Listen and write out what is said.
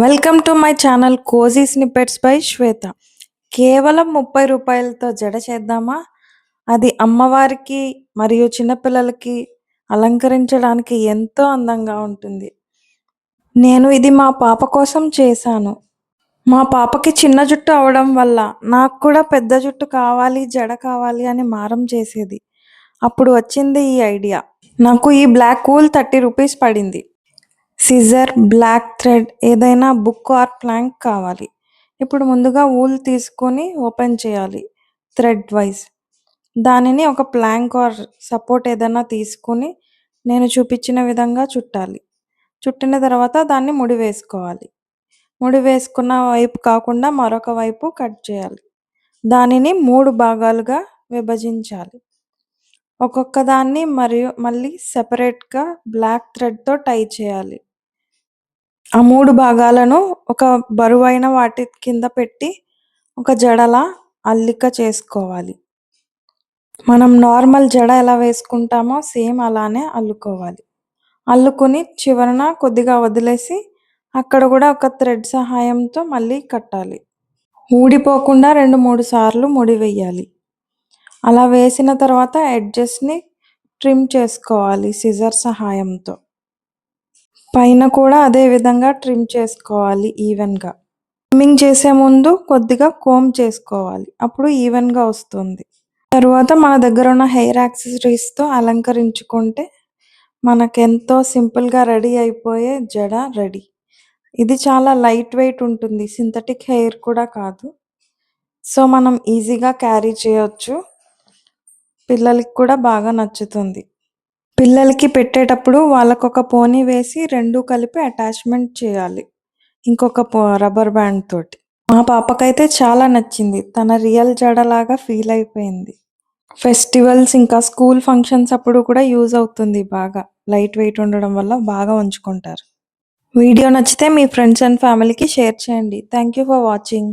Welcome to my channel Cozy Snippets by Shweta. కేవలం 30 రూపాయలతో జడ చేద్దామా? అది అమ్మవారికి మరియు చిన్నపిల్లలకి అలంకరించడానికి ఎంతో అందంగా ఉంటుంది. నేను ఇది మా పాప కోసం చేశాను. మా పాపకి చిన్న జుట్టు అవడం వల్ల నాకు కూడా పెద్ద జుట్టు కావాలి, జడ కావాలి అని మారం చేసేది. అప్పుడు వచ్చింది ఈ ఐడియా. నాకు ఈ బ్లాక్ వూల్ 30 రూపీస్ పడింది. సిజర్, బ్లాక్ థ్రెడ్, ఏదైనా బుక్ ఆర్ ప్లాంక్ కావాలి. ఇప్పుడు ముందుగా వూల్ తీసుకొని ఓపెన్ చేయాలి థ్రెడ్ వైజ్. దానిని ఒక ప్లాంక్ ఆర్ సపోర్ట్ ఏదైనా తీసుకొని నేను చూపించిన విధంగా చుట్టాలి. చుట్టిన తర్వాత దాన్ని ముడి వేసుకోవాలి. ముడి వేసుకున్న వైపు కాకుండా మరొక వైపు కట్ చేయాలి. దానిని 3 భాగాలుగా విభజించాలి. ఒక్కొక్క దాన్ని మరియు మళ్ళీ సెపరేట్గా బ్లాక్ థ్రెడ్తో టై చేయాలి. ఆ 3 భాగాలను ఒక బరువైన వాటి కింద పెట్టి ఒక జడలా అల్లిక చేసుకోవాలి. మనం నార్మల్ జడ ఎలా వేసుకుంటామో సేమ్ అలానే అల్లుకోవాలి. అల్లుకొని చివరన కొద్దిగా వదిలేసి అక్కడ కూడా ఒక థ్రెడ్ సహాయంతో మళ్ళీ కట్టాలి. ఊడిపోకుండా 2-3 సార్లు ముడి వేయాలి. అలా వేసిన తర్వాత ఎడ్జెస్ని ట్రిమ్ చేసుకోవాలి సిజర్ సహాయంతో. పైన కూడా అదే విధంగా ట్రిమ్ చేసుకోవాలి ఈవెన్గా. ట్రిమ్మింగ్ చేసే ముందు కొద్దిగా కోమ్ చేసుకోవాలి, అప్పుడు ఈవెన్గా వస్తుంది. తరువాత మన దగ్గర ఉన్న హెయిర్ యాక్సెసరీస్తో అలంకరించుకుంటే మనకెంతో సింపుల్గా రెడీ అయిపోయే జడ రెడీ. ఇది చాలా లైట్ వెయిట్ ఉంటుంది, సింథటిక్ హెయిర్ కూడా కాదు. సో మనం ఈజీగా క్యారీ చేయొచ్చు. పిల్లలకి కూడా బాగా నచ్చుతుంది. పిల్లలకి పెట్టేటప్పుడు వాళ్ళకొక పోనీ వేసి 2 కలిపి అటాచ్మెంట్ చేయాలి ఇంకొక రబ్బర్ బ్యాండ్ తోటి. మా పాపకైతే చాలా నచ్చింది. తన రియల్ జడలాగా ఫీల్ అయిపోయింది. ఫెస్టివల్స్ ఇంకా స్కూల్ ఫంక్షన్స్ అప్పుడు కూడా యూజ్ అవుతుంది బాగా. లైట్ వెయిట్ ఉండడం వల్ల బాగా ఉంచుకుంటారు. వీడియో నచ్చితే మీ ఫ్రెండ్స్ అండ్ ఫ్యామిలీకి షేర్ చేయండి. Thank you for watching.